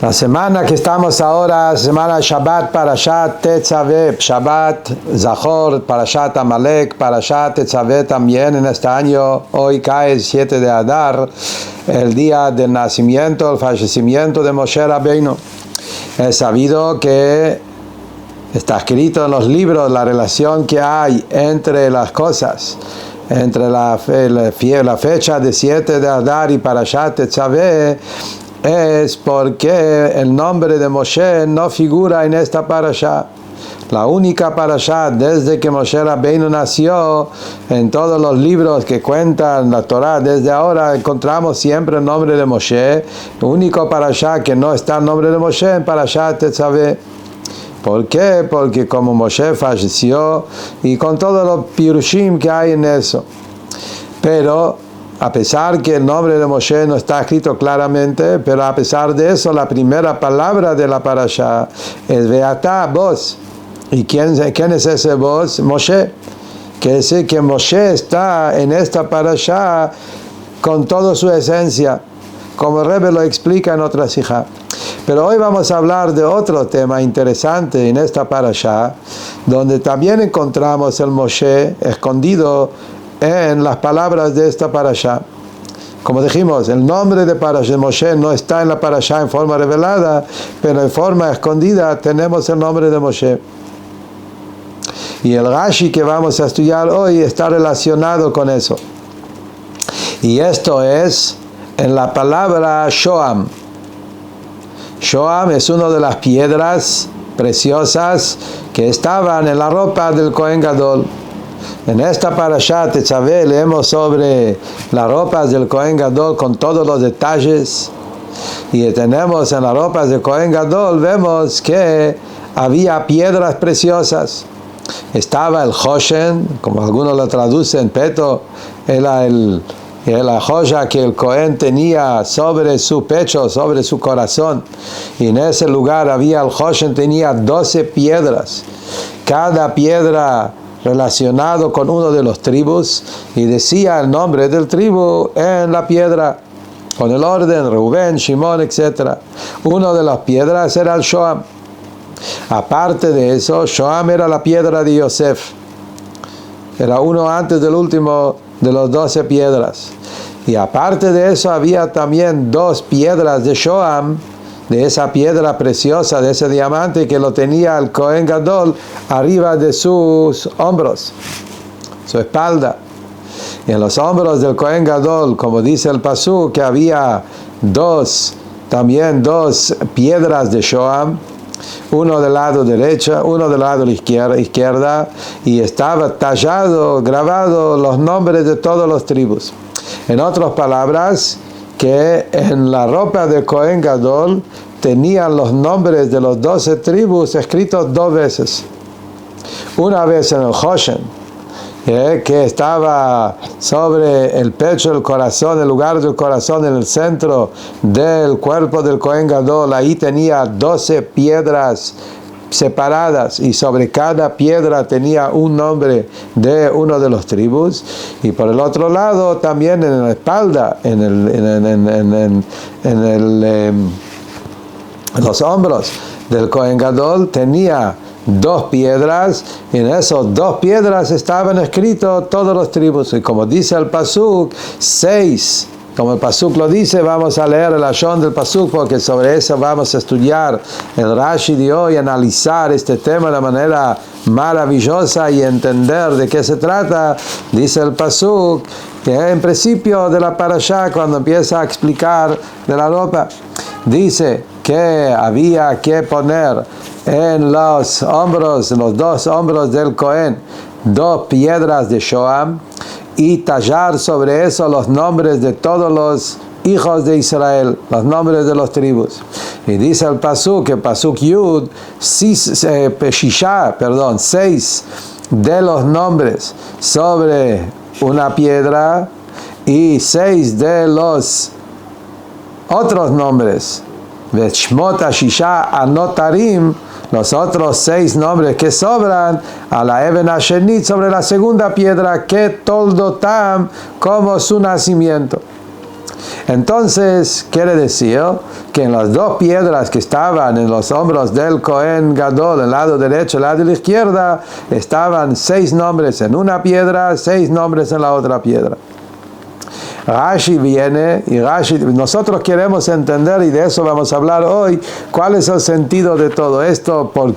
La semana que estamos ahora, semana Shabbat, Parashat Tetzaveh, Shabbat Zachor, Parashat Amalek, Parashat Tetzaveh también en este año. Hoy cae el 7 de Adar, el día del nacimiento, el fallecimiento de Moshe Rabbeinu. Es sabido que está escrito en los libros la relación que hay entre las cosas, entre la fecha de 7 de Adar y Parashat Tetzaveh, es porque el nombre de Moshe no figura en esta parashá. La única parashá desde que Moshe Rabbeinu nació, en todos los libros que cuentan la Torá, desde ahora encontramos siempre el nombre de Moshe. El único parashá que no está el nombre de Moshe en Parashat Tetzaveh. ¿Por qué? Porque como Moshe falleció y con todos los pirushim que hay en eso. Pero a pesar que el nombre de Moshe no está escrito claramente, pero a pesar de eso, la primera palabra de la parashá es Veatá, vos. ¿Y quién es ese vos? Moshe. Quiere decir que Moshe está en esta parashá con toda su esencia, como el Rebbe lo explica en otra sijá. Pero hoy vamos a hablar de otro tema interesante en esta parashá, donde también encontramos el Moshe escondido en las palabras de esta parashá. Como dijimos, el nombre de parashá Moshe no está en la parashá en forma revelada, pero en forma escondida tenemos el nombre de Moshe. Y el Rashi que vamos a estudiar hoy está relacionado con eso. Y esto es en la palabra Shoam. Shoam es una de las piedras preciosas que estaban en la ropa del Kohen Gadol. En esta parashat Tetzaveh leemos sobre las ropas del Kohen Gadol con todos los detalles, y tenemos en las ropas del Kohen Gadol, vemos que había piedras preciosas. Estaba el Hoshen, como algunos lo traducen, Peto, era la joya que el Kohen tenía sobre su pecho, sobre su corazón, y en ese lugar había el Hoshen, tenía 12 piedras, cada piedra relacionado con uno de los tribus, y decía el nombre del tribu en la piedra, con el orden, Reuben, Shimón, etc. Uno de las piedras era el Shoam. Aparte de eso, Shoam era la piedra de Yosef. Era uno antes del último de los 12 piedras. Y aparte de eso, había también 2 piedras de Shoam, de esa piedra preciosa, de ese diamante que lo tenía el Kohen Gadol arriba de sus hombros, su espalda. Y en los hombros del Kohen Gadol, como dice el pasuk, que había también dos piedras de Shoam, uno del lado derecho, uno del lado izquierda, y estaba tallado, grabado los nombres de todos los tribus. En otras palabras, que en la ropa de Kohen Gadol tenían los nombres de los 12 tribus escritos 2 veces. Una vez en el Hoshen, que estaba sobre el pecho, el corazón, el lugar del corazón, en el centro del cuerpo del Kohen Gadol. Ahí tenía 12 piedras separadas, y sobre cada piedra tenía un nombre de uno de los tribus. Y por el otro lado, también en la espalda, en los hombros del Kohen Gadol, tenía 2 piedras, y en esas 2 piedras estaban escritos todos los tribus. Y como dice el pasuk, 6. Como el pasuk lo dice, vamos a leer el ashon del pasuk, porque sobre eso vamos a estudiar el Rashi de hoy, analizar este tema de manera maravillosa y entender de qué se trata. Dice el pasuk que en principio de la parashá, cuando empieza a explicar de la ropa, dice que había que poner en los hombros, en los 2 hombros del Cohen, 2 piedras de Shoam, y tallar sobre eso los nombres de todos los hijos de Israel, los nombres de los tribus. Y dice el pasuk, que pasuk Yud, 6 de los nombres sobre una piedra, y 6 de los otros nombres, Veshmot Shisha Anotarim, los otros 6 nombres que sobran, a la Eben Hashenit, sobre la segunda piedra, que Toldotam, como su nacimiento. Entonces, quiere decir que en las dos piedras que estaban en los hombros del Cohen Gadol, el lado derecho y el lado izquierda, estaban 6 nombres en una piedra, 6 nombres en la otra piedra. Rashi viene y nosotros queremos entender, y de eso vamos a hablar hoy, cuál es el sentido de todo esto, por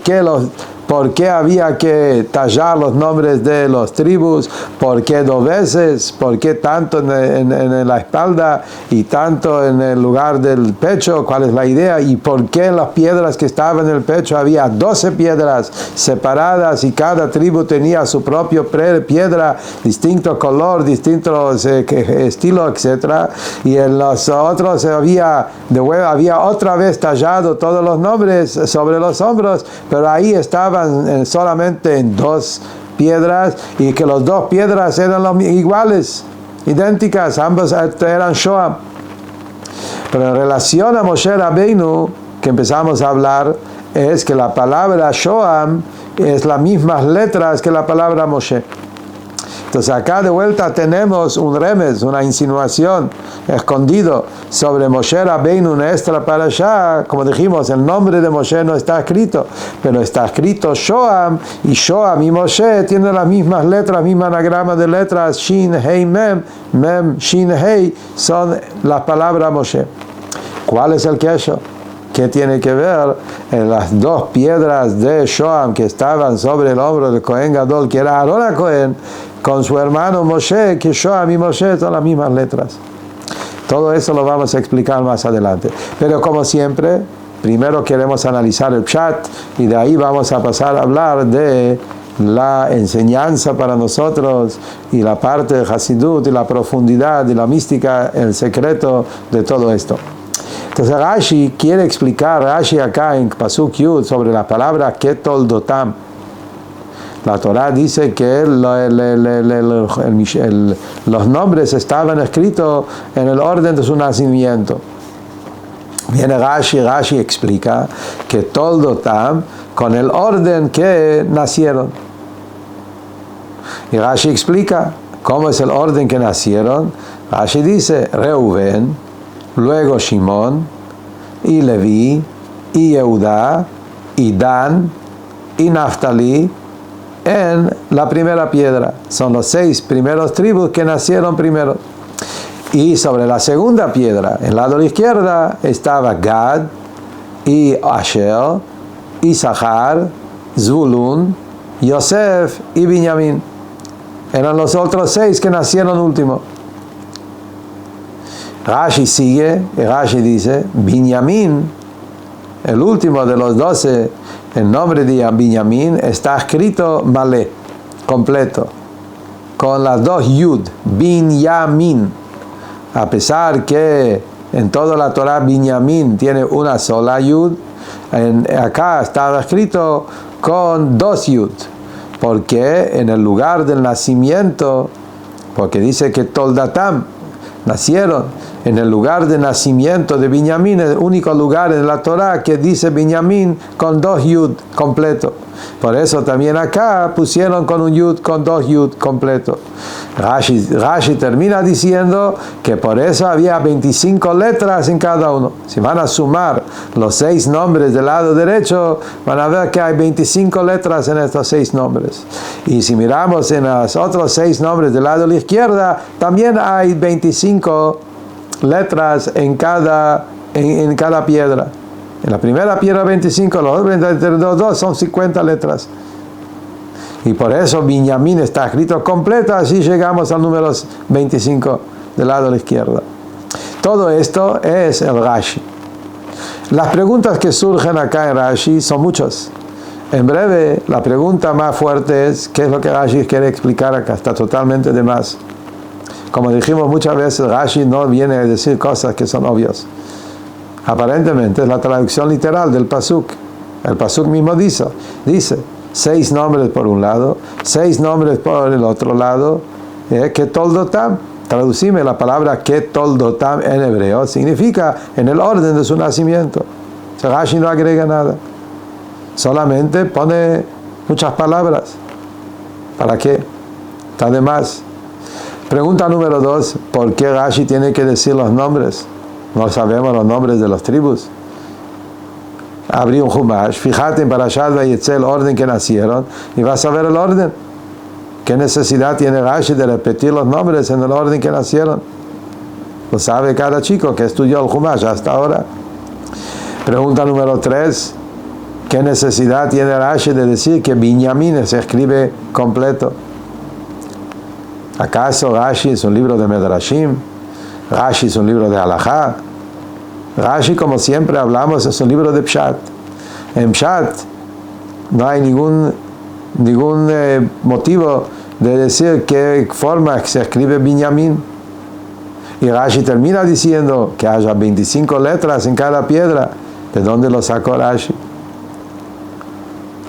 qué había que tallar los nombres de las tribus, por qué 2 veces, por qué tanto en la espalda y tanto en el lugar del pecho, cuál es la idea, y por qué en las piedras que estaban en el pecho había 12 piedras separadas y cada tribu tenía su propia piedra, distinto color, distinto estilo, etc. Y en los otros había otra vez tallado todos los nombres sobre los hombros, pero ahí estaban solamente en 2 piedras, y que las 2 piedras eran iguales, idénticas, ambas eran Shoam. Pero en relación a Moshe Rabbeinu, que empezamos a hablar, es que la palabra Shoam es las mismas letras que la palabra Moshe. Entonces acá de vuelta tenemos un remes, una insinuación escondido sobre Moshe Rabbeinu en esta parashá. Como dijimos, el nombre de Moshe no está escrito, pero está escrito Shoam, y Shoam y Moshe tienen las mismas letras, misma anagrama de letras, Shin, Hei, Mem, Mem, Shin, Hei, son las palabras Moshe. ¿Cuál es el queso? ¿Qué tiene que ver en las 2 piedras de Shoam que estaban sobre el hombro del Cohen Gadol, que era Aarón Cohen, con su hermano Moshe, que Shoam y Moshe son las mismas letras? Todo eso lo vamos a explicar más adelante. Pero como siempre, primero queremos analizar el Pshat, y de ahí vamos a pasar a hablar de la enseñanza para nosotros, y la parte de Hasidut, y la profundidad, y la mística, el secreto de todo esto. Entonces Rashi quiere explicar, Rashi acá en Pasuk Yud, sobre la palabra Ketoldotam. La Torah dice que los nombres estaban escritos en el orden de su nacimiento. Viene Rashi explica que Toldotam con el orden que nacieron. Y Rashi explica cómo es el orden que nacieron. Rashi dice Reuben, luego Shimón, y Leví, y Yehudá, y Dan, y Naftali, en la primera piedra. Son los 6 primeros tribus que nacieron primero. Y sobre la segunda piedra, en el lado izquierda, estaba Gad, y Asher, Isachar, Zvulun, Yosef y Binyamin. Eran los otros 6 que nacieron último. Rashi sigue, y Rashi dice, Binyamin, el último de los 12, el nombre de Binyamin está escrito malé, completo, con las 2 yud, Binyamin. A pesar que en toda la Torah Binyamin tiene una sola yud, acá estaba escrito con 2 yud, porque en el lugar del nacimiento, porque dice que Toldatam nacieron en el lugar de nacimiento de Binyamin, el único lugar en la Torah que dice Binyamin con 2 yud completo. Por eso también acá pusieron con un yud, con 2 yud completo. Rashi termina diciendo que por eso había 25 letras en cada uno. Si van a sumar los 6 nombres del lado derecho, van a ver que hay 25 letras en estos 6 nombres. Y si miramos en los otros 6 nombres del lado de la izquierda, también hay 25 letras en cada piedra. En la primera piedra 25, los otros 2 son 50 letras. Y por eso Binyamin está escrito completo, así llegamos al número 25 del lado de la izquierda. Todo esto es el Rashi. Las preguntas que surgen acá en Rashi son muchas. En breve, la pregunta más fuerte es, ¿qué es lo que Rashi quiere explicar acá? Está totalmente de más. Como dijimos muchas veces, Rashi no viene a decir cosas que son obvias. Aparentemente es la traducción literal del Pasuk. El Pasuk mismo dice 6 nombres por un lado, 6 nombres por el otro lado. Ketoldotam, traducime la palabra Ketoldotam en hebreo, significa en el orden de su nacimiento. Rashi no agrega nada, solamente pone muchas palabras. ¿Para qué? Está de más. Pregunta número 2, ¿por qué Rashi tiene que decir los nombres? No sabemos los nombres de las tribus. Abrí un Humash, fíjate en Parashat Vayetze el orden que nacieron y vas a ver el orden. ¿Qué necesidad tiene Rashi de repetir los nombres en el orden que nacieron? Lo sabe cada chico que estudió el Humash hasta ahora. Pregunta número 3, ¿qué necesidad tiene Rashi de decir que Binyamin se escribe completo? ¿Acaso Rashi es un libro de Medrashim? Rashi es un libro de Halajá. Rashi, como siempre hablamos, es un libro de Pshat. En Pshat no hay ningún motivo de decir qué forma se escribe Binyamin. Y Rashi termina diciendo que haya 25 letras en cada piedra. ¿De dónde lo sacó Rashi?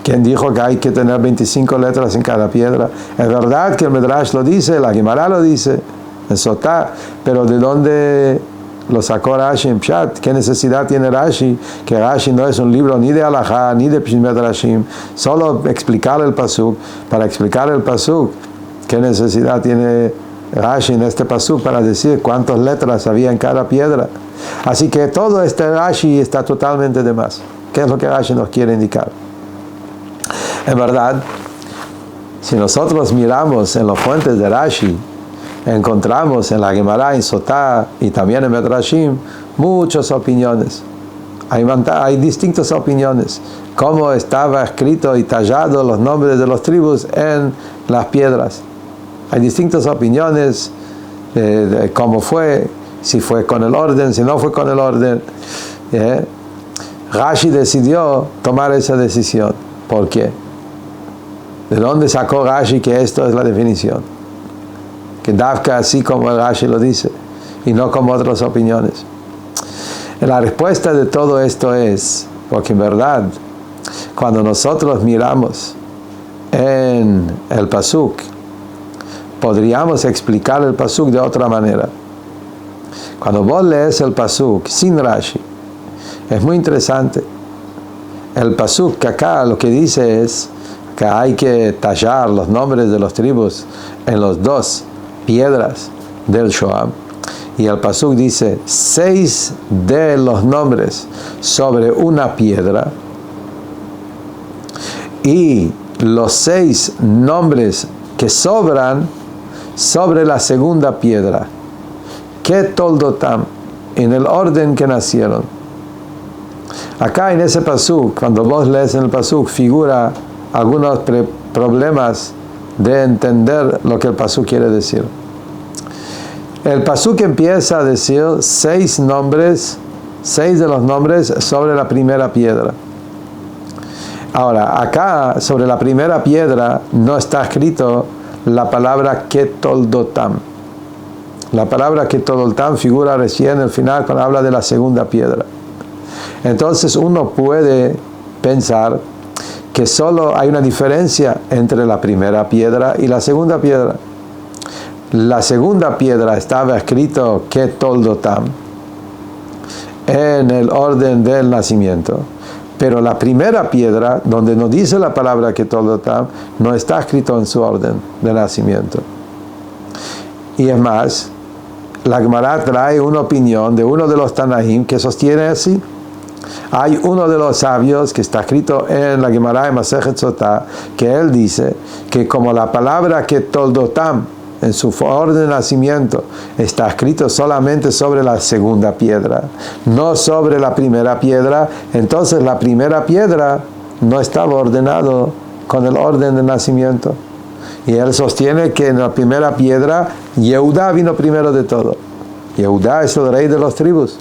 ¿Quién dijo que hay que tener 25 letras en cada piedra? Es verdad que el Medrash lo dice, la Gemara lo dice, en Sotá, pero ¿de dónde lo sacó Rashi en Pshat? ¿Qué necesidad tiene Rashi? Que Rashi no es un libro ni de Halajá, ni de Medrashim, solo explicar el pasuk. Para explicar el pasuk, ¿qué necesidad tiene Rashi en este pasuk para decir cuántas letras había en cada piedra? Así que todo este Rashi está totalmente de más. ¿Qué es lo que Rashi nos quiere indicar? En verdad, si nosotros miramos en las fuentes de Rashi, encontramos en la Gemara, en Sotá y también en Medrashim muchas opiniones. Hay distintas opiniones. Cómo estaba escrito y tallado los nombres de las tribus en las piedras. Hay distintas opiniones de cómo fue, si fue con el orden, si no fue con el orden. Rashi decidió tomar esa decisión. ¿Por qué? ¿De dónde sacó Rashi que esto es la definición? Que Dafka así como Rashi lo dice y no como otras opiniones. La respuesta de todo esto es porque en verdad cuando nosotros miramos en el pasuk podríamos explicar el pasuk de otra manera. Cuando vos lees el pasuk sin Rashi es muy interesante. El pasuk que acá lo que dice es que hay que tallar los nombres de las tribus en las dos piedras del Shoam. Y el pasuk dice 6 de los nombres sobre una piedra y los 6 nombres que sobran sobre la segunda piedra. Que toldotam, en el orden que nacieron. Acá en ese pasuk, cuando vos lees en el pasuk, figura algunos problemas de entender lo que el pasuk quiere decir. El pasuk empieza a decir 6 nombres, 6 de los nombres sobre la primera piedra. Ahora, acá sobre la primera piedra no está escrito la palabra ketoldotam. La palabra ketoldotam figura recién en el final cuando habla de la segunda piedra. Entonces uno puede pensar que solo hay una diferencia entre la primera piedra y la segunda piedra. La segunda piedra estaba escrito ketoldotam en el orden del nacimiento, pero la primera piedra, donde no dice la palabra ketoldotam, no está escrito en su orden de nacimiento. Y es más, la Gemara trae una opinión de uno de los Tanaim que sostiene así. Hay uno de los sabios que está escrito en la Gemara de Masejet Sotá, que él dice que como la palabra ketoldotam en su orden de nacimiento está escrito solamente sobre la segunda piedra, no sobre la primera piedra, entonces la primera piedra no estaba ordenado con el orden de nacimiento. Y él sostiene que en la primera piedra Yehudá vino primero de todo. Yehudá es el rey de las tribus.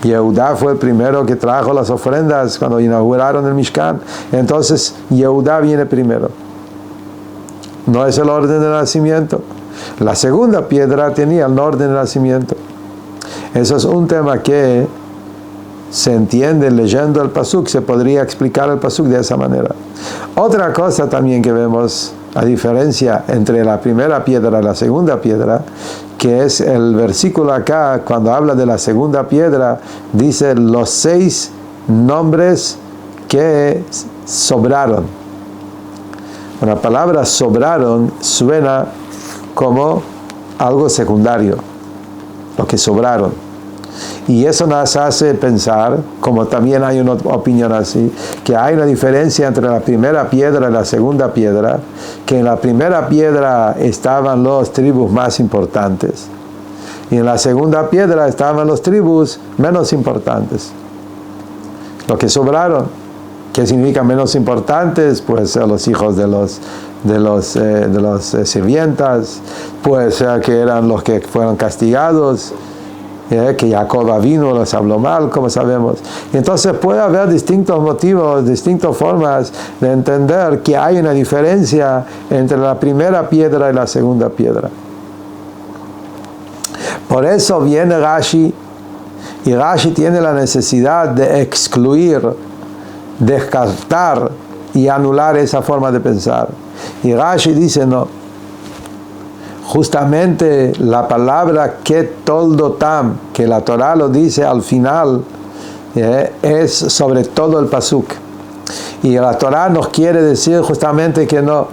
Yehudá fue el primero que trajo las ofrendas cuando inauguraron el Mishkan. Entonces Yehudá viene primero. No es el orden de nacimiento. La segunda piedra tenía el orden de nacimiento. Eso es un tema que se entiende leyendo el pasuk. Se podría explicar el pasuk de esa manera. Otra cosa también que vemos, a diferencia entre la primera piedra y la segunda piedra, que es el versículo acá, cuando habla de la segunda piedra, dice los 6 nombres que sobraron. La palabra sobraron suena como algo secundario, lo que sobraron. Y eso nos hace pensar, como también hay una opinión así, que hay una diferencia entre la primera piedra y la segunda piedra, que en la primera piedra estaban los tribus más importantes, y en la segunda piedra estaban los tribus menos importantes, lo que sobraron. ¿Qué significa menos importantes? Pues los hijos de los sirvientas, pues que eran los que fueron castigados, que Jacob vino, los habló mal, como sabemos. Y entonces puede haber distintos motivos, distintas formas de entender que hay una diferencia entre la primera piedra y la segunda piedra. Por eso viene Rashi, y Rashi tiene la necesidad de excluir, descartar y anular esa forma de pensar. Y Rashi dice no. Justamente la palabra ketoldotam, que la Torah lo dice al final, es sobre todo el pasuk. Y la Torah nos quiere decir justamente que no,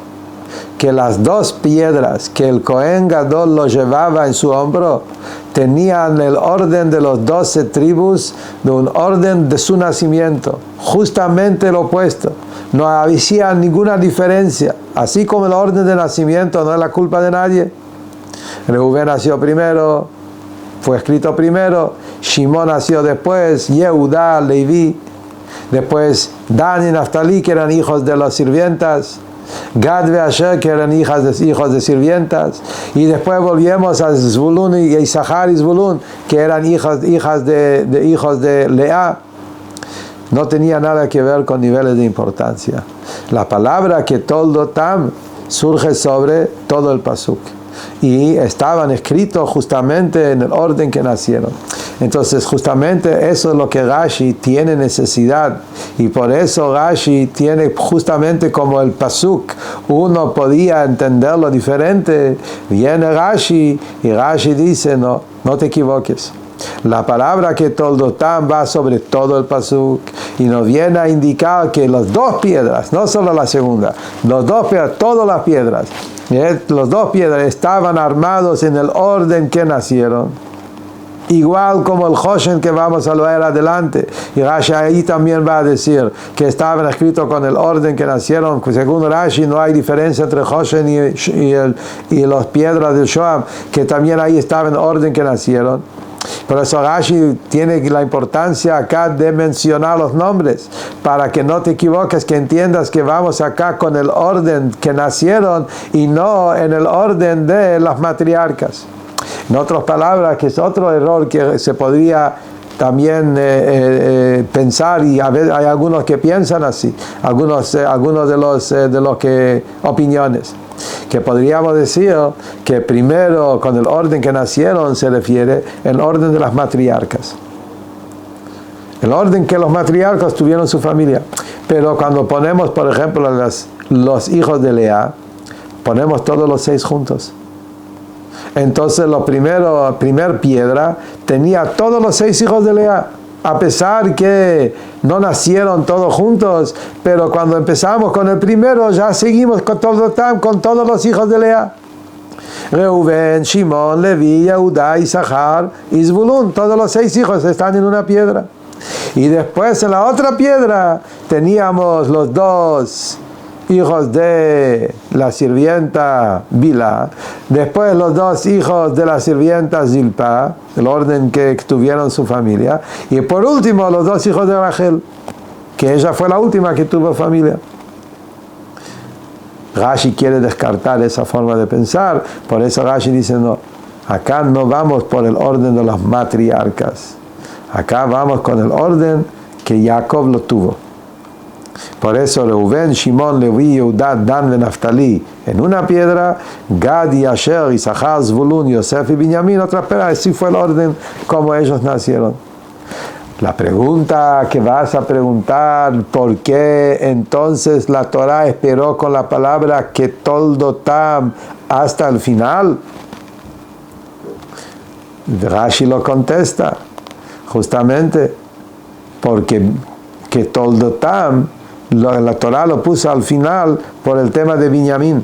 que las dos piedras que el Cohen Gadol lo llevaba en su hombro tenían el orden de los 12 tribus, de un orden de su nacimiento, justamente lo opuesto. No había ninguna diferencia, así como el orden de nacimiento no es la culpa de nadie. Reubén nació primero, fue escrito primero, Shimón nació después, Yehudá, Leví, después Dan y Naftalí, que eran hijos de los sirvientas, Gad y Asher, que eran hijos de sirvientas, y después volvimos a Zvulun y Isachar y Zvulun, que eran hijos de Lea. No tenía nada que ver con niveles de importancia. La palabra ketoldotam surge sobre todo el pasuk, y estaban escritos justamente en el orden que nacieron. Entonces justamente eso es lo que Rashi tiene necesidad, y por eso Rashi tiene justamente como el pasuk, uno podía entenderlo diferente. Viene Rashi y Rashi dice no te equivoques. La palabra ketoldotam va sobre todo el pasuk y nos viene a indicar que las dos piedras, no solo la segunda, las dos piedras, todas las piedras, los dos piedras estaban armados en el orden que nacieron, igual como el Hoshen que vamos a leer adelante. Y Rashi ahí también va a decir que estaban escritos con el orden que nacieron. Según Rashi no hay diferencia entre Hoshen y las piedras de Shoam, que también ahí estaban en el orden que nacieron. Por eso Rashi tiene la importancia acá de mencionar los nombres, para que no te equivoques, que entiendas que vamos acá con el orden que nacieron y no en el orden de las matriarcas. En otras palabras, que es otro error que se podría también pensar, y a veces hay algunos que piensan así, algunos de los que opiniones, que podríamos decir que primero con el orden que nacieron se refiere el orden de las matriarcas, el orden que los matriarcas tuvieron su familia. Pero cuando ponemos, por ejemplo, los hijos de Lea, ponemos todos los 6 juntos. Entonces primer piedra tenía todos los 6 hijos de Lea, a pesar que no nacieron todos juntos, pero cuando empezamos con el primero ya seguimos con todos los hijos de Lea. Reubén, Shimón, Leví, Yehudá, Isachar y Zvulun, todos los 6 hijos están en una piedra. Y después en la otra piedra teníamos los 2 hijos de la sirvienta Bilha, después los 2 hijos de la sirvienta Zilpa, el orden que tuvieron su familia, y por último los 2 hijos de Rachel, que ella fue la última que tuvo familia. Rashi quiere descartar esa forma de pensar, por eso Rashi dice no, acá no vamos por el orden de las matriarcas, acá vamos con el orden que Jacob lo tuvo. Por eso Reubén, Shimón, Leví, Yehudá, Dan y Naftalí en una piedra, Gad y Asher, Isachar, Zvulun, Yosef y Binyamin otra piedra. Así fue el orden como ellos nacieron. La pregunta que vas a preguntar, ¿por qué entonces la Torah esperó con la palabra ketoldotam hasta el final? Rashi lo contesta, justamente porque ketoldotam la Torah lo puso al final por el tema de Binyamin,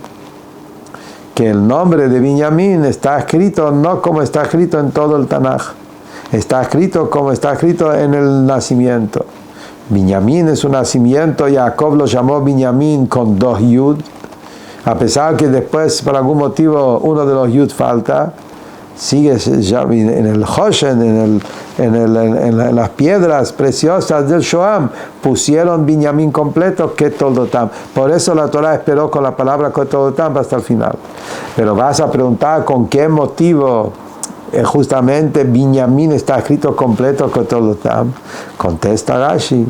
que el nombre de Binyamin está escrito no como está escrito en todo el Tanaj, está escrito como está escrito en el nacimiento. Binyamin es un nacimiento, Jacob lo llamó Binyamin con 2 yud, a pesar que después por algún motivo uno de los yud falta, sigue ya en el Hoshen, en las piedras preciosas del Shoam, pusieron Binyamin completo, Ketoldotam. Por eso la Torah esperó con la palabra Ketoldotam hasta el final. Pero vas a preguntar con qué motivo justamente Binyamin está escrito completo Ketoldotam. Contesta Rashi,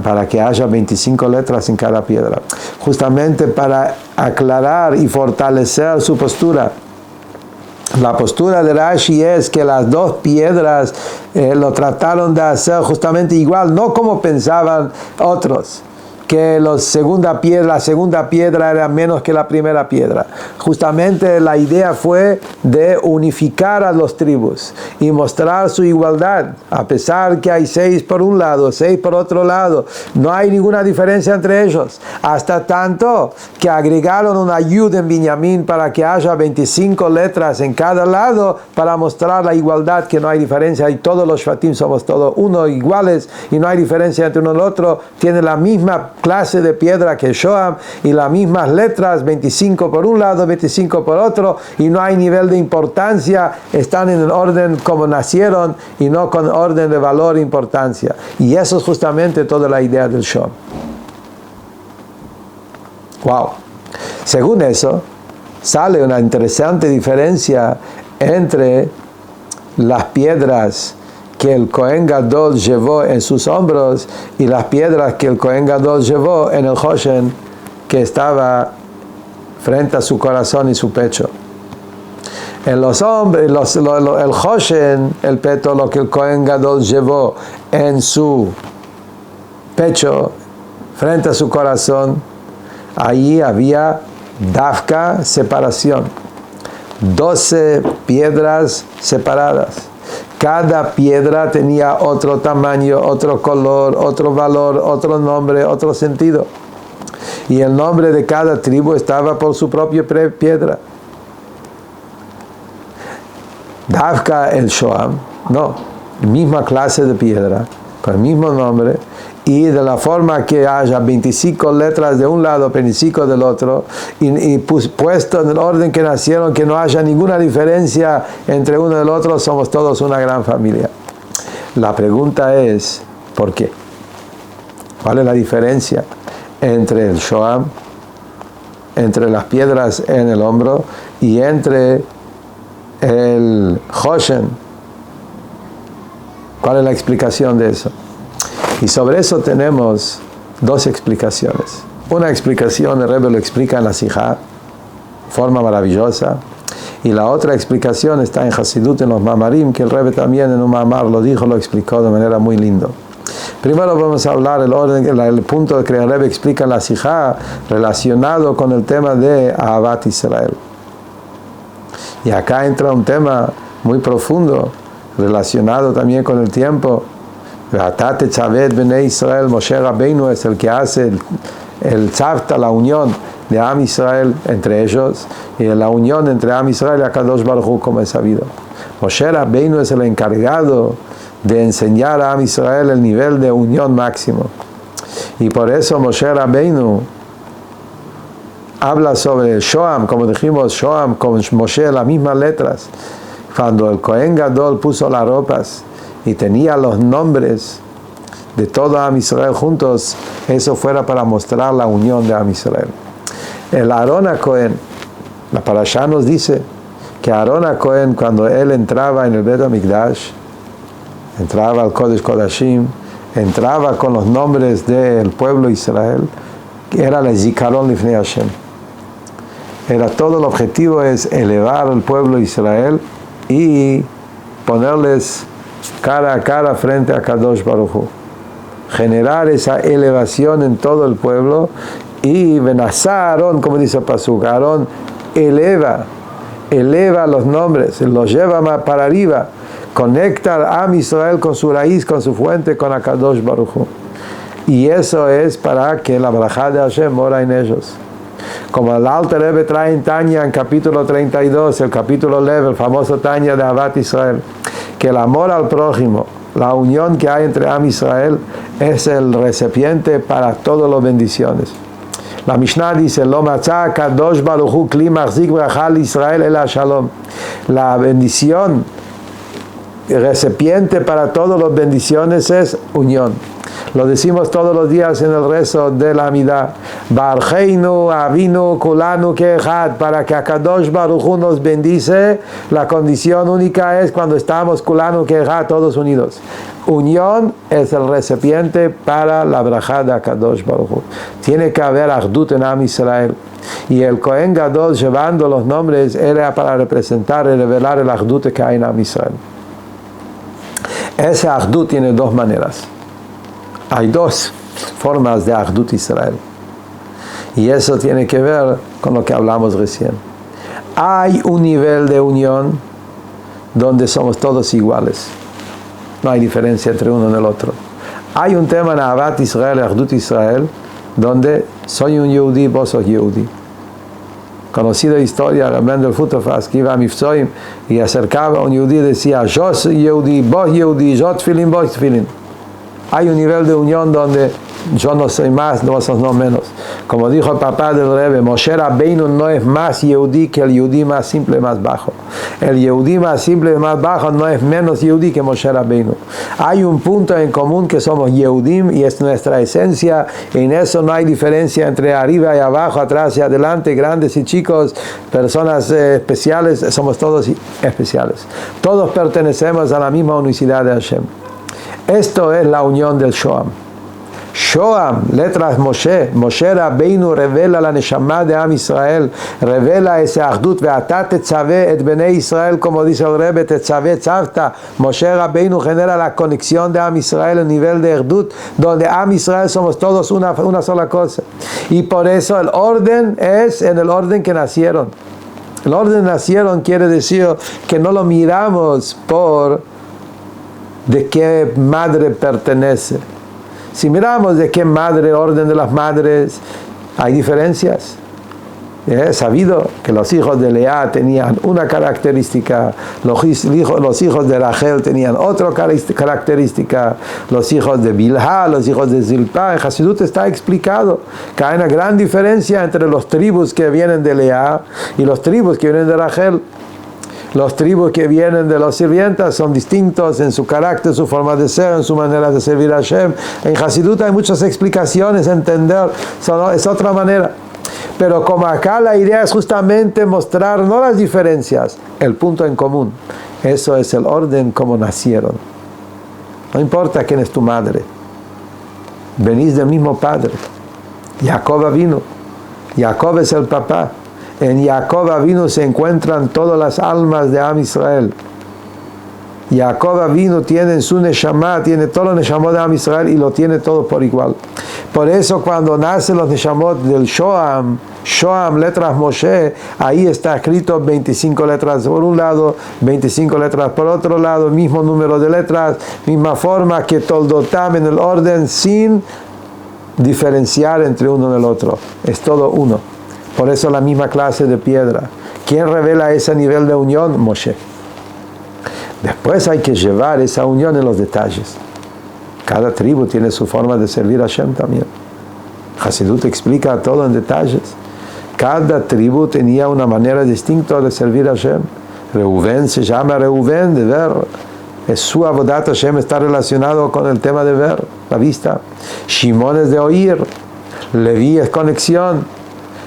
para que haya 25 letras en cada piedra, justamente para aclarar y fortalecer su postura. La postura de Rashi es que las 2 piedras lo trataron de hacer justamente igual, no como pensaban otros, que la segunda piedra era menos que la primera piedra. Justamente la idea fue de unificar a las tribus y mostrar su igualdad, a pesar que hay 6 por un lado, 6 por otro lado, no hay ninguna diferencia entre ellos, hasta tanto que agregaron una yud en Binyamin para que haya 25 letras en cada lado para mostrar la igualdad, que no hay diferencia y todos los shvatim somos todos uno, iguales, y no hay diferencia entre uno y el otro, tienen la misma clase de piedra que Shoam y las mismas letras, 25 por un lado, 25 por otro, y no hay nivel de importancia, están en el orden como nacieron y no con orden de valor e importancia. Y eso es justamente toda la idea del Shoam. Wow. Según eso, sale una interesante diferencia entre las piedras que el Kohen Gadol llevó en sus hombros y las piedras que el Kohen Gadol llevó en el Hoshen que estaba frente a su corazón y su pecho. En los hombres, el Hoshen, el peto, lo que el Kohen Gadol llevó en su pecho, frente a su corazón, allí había Dafka, separación. 12 piedras separadas. Cada piedra tenía otro tamaño, otro color, otro valor, otro nombre, otro sentido. Y el nombre de cada tribu estaba por su propia piedra. Dafka el Shoam, no, misma clase de piedra, con el mismo nombre, y de la forma que haya 25 letras de un lado, 25 del otro, y puesto en el orden que nacieron, que no haya ninguna diferencia entre uno y el otro, somos todos una gran familia. La pregunta es, ¿por qué? ¿Cuál es la diferencia entre el Shoam, entre las piedras en el hombro, y entre el Hoshen? ¿Cuál es la explicación de eso? Y sobre eso tenemos 2 explicaciones. Una explicación, el Rebbe lo explica en la Sijá, forma maravillosa. Y la otra explicación está en Hasidut, en los Mamarim, que el Rebbe también en un Mamar lo dijo, lo explicó de manera muy lindo. Primero vamos a hablar el orden, el punto que el Rebbe explica en la Sijá, relacionado con el tema de Ahavat Israel. Y acá entra un tema muy profundo, relacionado también con el tiempo. Atate Tzavet Bnei Israel, Moshe Rabbeinu es el que hace el tzavta, la unión de Am Israel entre ellos, y la unión entre Am Israel y Akadosh Baruj Hu, como es sabido. Moshe Rabbeinu es el encargado de enseñar a Am Israel el nivel de unión máximo. Y por eso Moshe Rabbeinu habla sobre Shoam, como dijimos, Shoam con Moshe, las mismas letras. Cuando el Kohen Gadol puso las ropas y tenía los nombres de todo Am Israel juntos, eso fuera para mostrar la unión de Am Israel. El Aarón HaKohen, la Parashá nos dice que Aarón HaKohen, cuando él entraba en el Bet HaMikdash, entraba al Kodesh Kodashim, entraba con los nombres del pueblo Israel, que era el Zikaron Lifnei Hashem. Era todo el objetivo es elevar al pueblo Israel y ponerles cara a cara frente a Kadosh Baruj Hu. Generar esa elevación en todo el pueblo. Y Benazá Aarón, como dice el Pasuk, Aarón eleva los nombres, los lleva más para arriba, conecta a Am Israel con su raíz, con su fuente, con Akadosh Baruj Hu. Y eso es para que la Barajá de Hashem mora en ellos. Como el Alter Rebbe trae en Tanya en capítulo 32, el capítulo leve, el famoso Tanya de Ahavat Israel, que el amor al prójimo, la unión que hay entre Am Israel, es el recipiente para todas las bendiciones. La Mishnah dice, Lo matzah kadosh baruch hu kli machzik bracha Israel ela shalom. La bendición, el recipiente para todas las bendiciones es unión. Lo decimos todos los días en el rezo de la Amidah. Barheinu, Avinu, Kulanu, Kehad, para que Akadosh Baruj Hu nos bendice. La condición única es cuando estamos Kulanu, Kehad, todos unidos. Unión es el recipiente para la brajá de Akadosh Baruj Hu. Tiene que haber Achdut en Am Israel. Y el Kohen Gadol, llevando los nombres, era para representar y revelar el Achdut que hay en Am Israel. Ese Achdut tiene dos maneras. Hay dos formas de Achdut Israel. Y eso tiene que ver con lo que hablamos recién. Hay un nivel de unión donde somos todos iguales. No hay diferencia entre uno y el otro. Hay un tema en Ahavat Israel, Achdut Israel, donde soy un Yehudi, vos sos Yehudi. Conocida historia, Rabban del Futofas, que iba a Mifzoim y acercaba a un Yehudi y decía, yo soy Yehudi, vos Yehudi, yo tefilin, vos tefilin. Hay un nivel de unión donde yo no soy más, vos sos no menos. Como dijo el papá del Rebbe, Moshe Rabbeinu no es más Yehudí que el Yehudí más simple, más bajo. El Yehudí más simple, más bajo no es menos Yehudí que Moshe Rabbeinu. Hay un punto en común que somos Yehudim y es nuestra esencia. En eso no hay diferencia entre arriba y abajo, atrás y adelante, grandes y chicos, personas especiales, somos todos especiales. Todos pertenecemos a la misma unicidad de Hashem. Esto es la unión del Shoam. Shoam, letras Moshe. Moshe Rabbeinu revela la Neshama de Am Israel, revela ese Achdut, ve'ata tetzaveh et Bnei Israel, como dice el Rebbe, tetzaveh tzavta. Moshe Rabbeinu genera la conexión de Am Israel, el nivel de Achdut, donde Am Israel somos todos una sola cosa. Y por eso el orden es en el orden que nacieron. El orden nacieron quiere decir que no lo miramos por de qué madre pertenece. Si miramos de qué madre, orden de las madres, hay diferencias. Es sabido que los hijos de Lea tenían una característica, los hijos de Rachel tenían otra característica, los hijos de Bilhá, los hijos de Zilpá. En Hasidut está explicado que hay una gran diferencia entre los tribus que vienen de Lea y los tribus que vienen de Rachel. Los tribus que vienen de los sirvientas son distintos en su carácter, su forma de ser, en su manera de servir a Hashem. En Hasidut hay muchas explicaciones, entender, es otra manera. Pero como acá la idea es justamente mostrar no las diferencias, el punto en común. Eso es el orden como nacieron. No importa quién es tu madre. Venís del mismo padre. Jacob vino. Jacob es el papá. En Jacob Avinu se encuentran todas las almas de Am Israel. Jacob Avinu tiene en su Neshama, tiene todo el Neshamot de Am Israel y lo tiene todo por igual. Por eso cuando nacen los Neshamot del Shoam, letras Moshe, ahí está escrito 25 letras por un lado, 25 letras por otro lado, mismo número de letras, misma forma que Toldotam en el orden, sin diferenciar entre uno y el otro. Es todo uno. Por eso la misma clase de piedra. ¿Quién revela ese nivel de unión? Moshe. Después hay que llevar esa unión en los detalles. Cada tribu tiene su forma de servir a Hashem también. Hasidut explica todo en detalles. Cada tribu tenía una manera distinta de servir a Hashem. Reuven se llama Reuven, de ver. Es su avodat Hashem, está relacionado con el tema de ver, la vista. Shimon es de oír. Leví es conexión.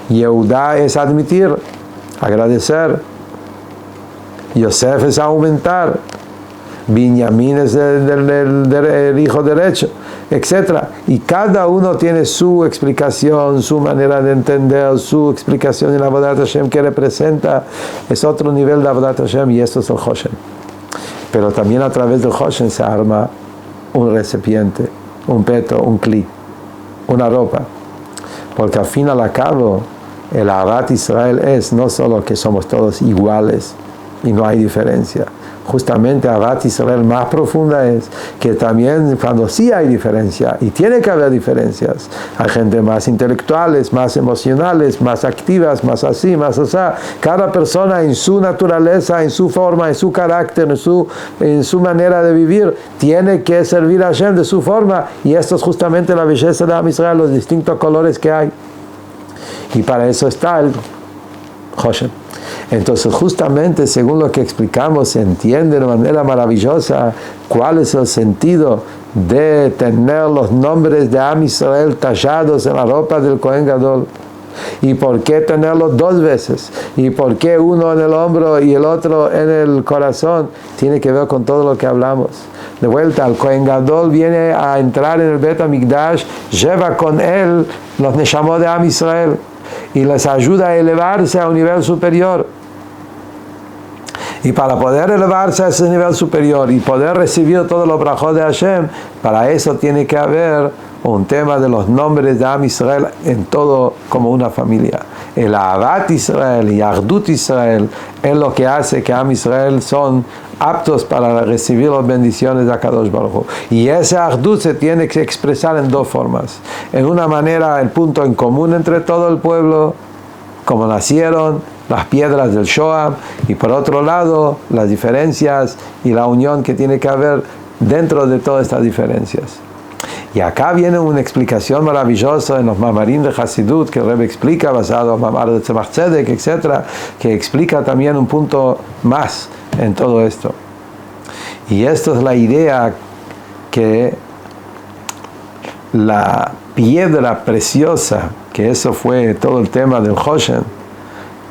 Yehudá es admitir, agradecer. Yosef es aumentar. Binyamin es el hijo derecho, etc. Y cada uno tiene su explicación, su manera de entender, su explicación en la Avodat Hashem que representa. Es otro nivel de Avodat Hashem y esto es el Hoshen. Pero también a través del Hoshen se arma un recipiente, un peto, un kli, una ropa. Porque al fin y al cabo, el Ahavat Israel es no solo que somos todos iguales y no hay diferencia. justamente Avat Israel más profunda es que también cuando sí hay diferencia, y tiene que haber diferencias, hay gente más intelectuales, más emocionales, más activas, más así, más así, cada persona en su naturaleza, en su forma, en su carácter, en su manera de vivir, tiene que servir a Hashem de su forma, y esto es justamente la belleza de Am Israel, los distintos colores que hay, y para eso está el Hoshen. Entonces justamente según lo que explicamos se entiende de manera maravillosa cuál es el sentido de tener los nombres de Am Israel tallados en la ropa del Kohen Gadol, y por qué tenerlos dos veces, y por qué uno en el hombro y el otro en el corazón. Tiene que ver con todo lo que hablamos. De vuelta, el Kohen Gadol viene a entrar en el Bet HaMikdash, lleva con él los Neshamot de Am Israel y les ayuda a elevarse a un nivel superior. Y para poder elevarse a ese nivel superior y poder recibir todos los brajot de Hashem, para eso tiene que haber un tema de los nombres de Am Israel en todo como una familia. El Ahavat Israel y Ahdut Israel es lo que hace que Am Israel son aptos para recibir las bendiciones de Akadosh Baruj Hu. Y ese Ahdut se tiene que expresar en dos formas. En una manera, el punto en común entre todo el pueblo, como nacieron, las piedras del Shoah, y por otro lado, las diferencias y la unión que tiene que haber dentro de todas estas diferencias. Y acá viene una explicación maravillosa en los Mamarim de Hasidut, que el Rebbe explica, basado en Mamar de Tzemach Tzedek, etc., que explica también un punto más en todo esto. Y esto es la idea que la piedra preciosa, que eso fue todo el tema del Hoshen,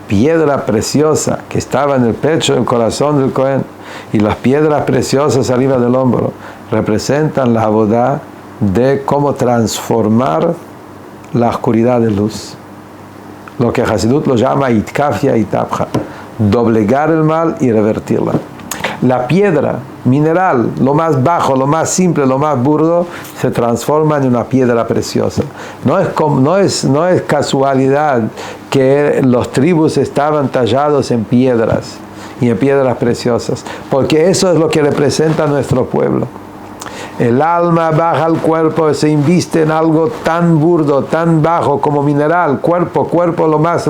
piedra preciosa que estaba en el pecho, el corazón del Cohen, y las piedras preciosas arriba del hombro, representan la avodah de cómo transformar la oscuridad de luz. Lo que Hasidut lo llama itkafia y tapja, doblegar el mal y revertirla. La piedra mineral, lo más bajo, lo más simple, lo más burdo, se transforma en una piedra preciosa. No es casualidad que los tribus estaban tallados en piedras y en piedras preciosas, porque eso es lo que representa a nuestro pueblo. El alma baja al cuerpo, se inviste en algo tan burdo, tan bajo como mineral, cuerpo lo más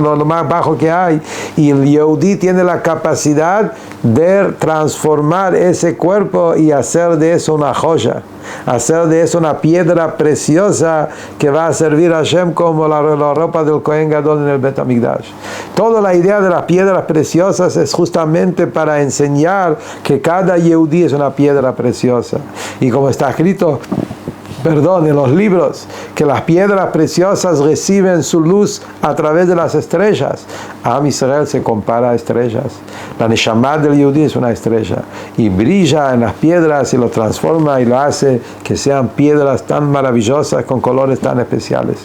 bajo que hay, y el Yehudí tiene la capacidad de transformar ese cuerpo y hacer de eso una joya, hacer de eso una piedra preciosa que va a servir a Hashem como la ropa del Kohen Gadol en el Bet HaMikdash. Toda la idea de las piedras preciosas es justamente para enseñar que cada Yehudí es una piedra preciosa. Y como está escrito, en los libros, que las piedras preciosas reciben su luz a través de las estrellas. Am Israel se compara a estrellas. La Neshama del Yehudí es una estrella y brilla en las piedras y lo transforma y lo hace que sean piedras tan maravillosas con colores tan especiales.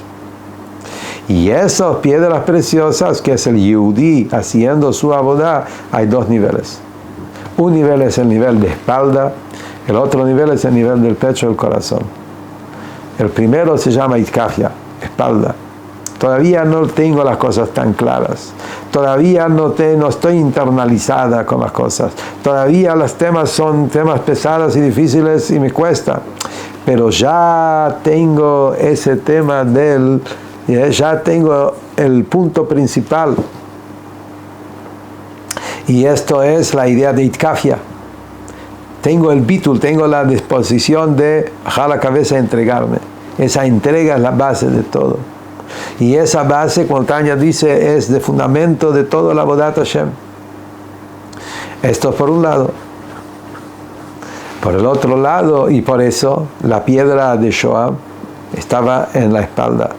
Y esas piedras preciosas, que es el Yehudí haciendo su avodah, hay dos niveles. Un nivel es el nivel de espalda, el otro nivel es el nivel del pecho, del corazón. El primero se llama itkafia, espalda. Todavía no tengo las cosas tan claras. Todavía no estoy internalizada con las cosas. Todavía los temas son temas pesados y difíciles y me cuesta. Pero ya tengo ese tema ya tengo el punto principal. Y esto es la idea de itkafia. Tengo el bitul, tengo la disposición de bajar la cabeza y entregarme. Esa entrega es la base de todo. Y esa base, como Tanya dice, es de fundamento de todo la Avodat Hashem. Esto por un lado. Por el otro lado, y por eso, la piedra de Shoah estaba en la espalda.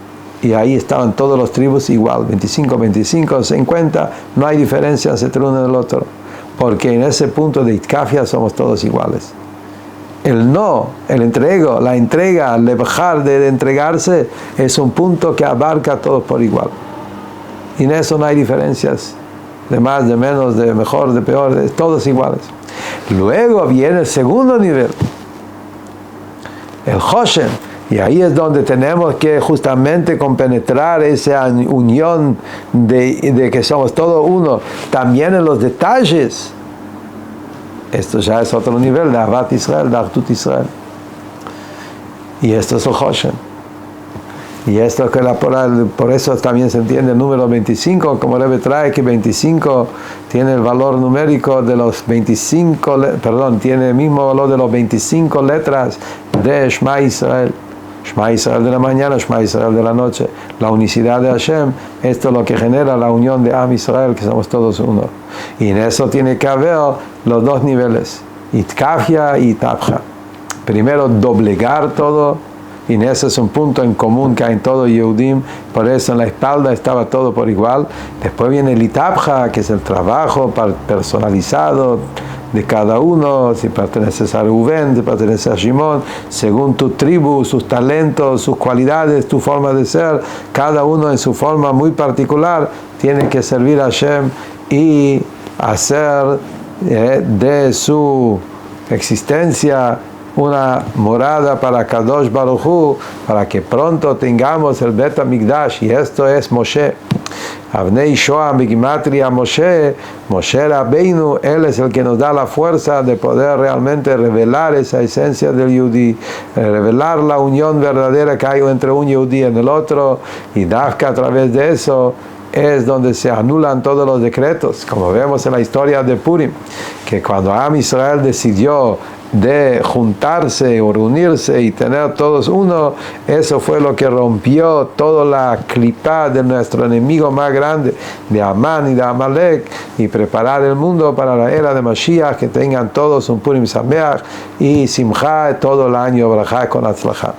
Y ahí estaban todos los tribus igual, 25, 25, 50, no hay diferencias entre uno y el otro. Porque en ese punto de itkafia somos todos iguales. La entrega, el dejar de entregarse, es un punto que abarca a todos por igual. Y en eso no hay diferencias de más, de menos, de mejor, de peor, de todos iguales. Luego viene el segundo nivel, el Hoshen, y ahí es donde tenemos que justamente compenetrar esa unión de que somos todos uno, también en los detalles esto ya es otro nivel de Ahavat Israel, de Achdut Israel. Y esto es el Hoshen. Y esto que por eso también se entiende el número 25, como Rebbe trae que 25 tiene el valor numérico de los 25, tiene el mismo valor de los 25 letras de Shema Israel. Shema Israel de la mañana, Shema Israel de la noche. La unicidad de Hashem, esto es lo que genera la unión de Am Israel, que somos todos uno. Y en eso tiene que haber los dos niveles, Itkafia y Itapja. Primero doblegar todo, y en ese es un punto en común que hay en todo Yehudim, por eso en la espalda estaba todo por igual. Después viene el Itapja, que es el trabajo personalizado de cada uno, si perteneces a Rubén, si perteneces a Shimón, según tu tribu, sus talentos, sus cualidades, tu forma de ser, cada uno en su forma muy particular tiene que servir a Hashem y hacer de su existencia una morada para Kadosh Baruj Hu, para que pronto tengamos el Bet HaMikdash, y esto es Moshe. Avnei Shoah Begimatria Moshe, Moshe Rabbeinu, él es el que nos da la fuerza de poder realmente revelar esa esencia del Yehudi, revelar la unión verdadera que hay entre un Yehudi y el otro, y Dafka a través de eso es donde se anulan todos los decretos, como vemos en la historia de Purim, que cuando Am Israel decidió de juntarse o reunirse y tener todos uno, eso fue lo que rompió toda la clipa de nuestro enemigo más grande, de Amán y de Amalek, y preparar el mundo para la era de Mashiach, que tengan todos un Purim Sameach y Simcha todo el año, Brajá con Atzlajá.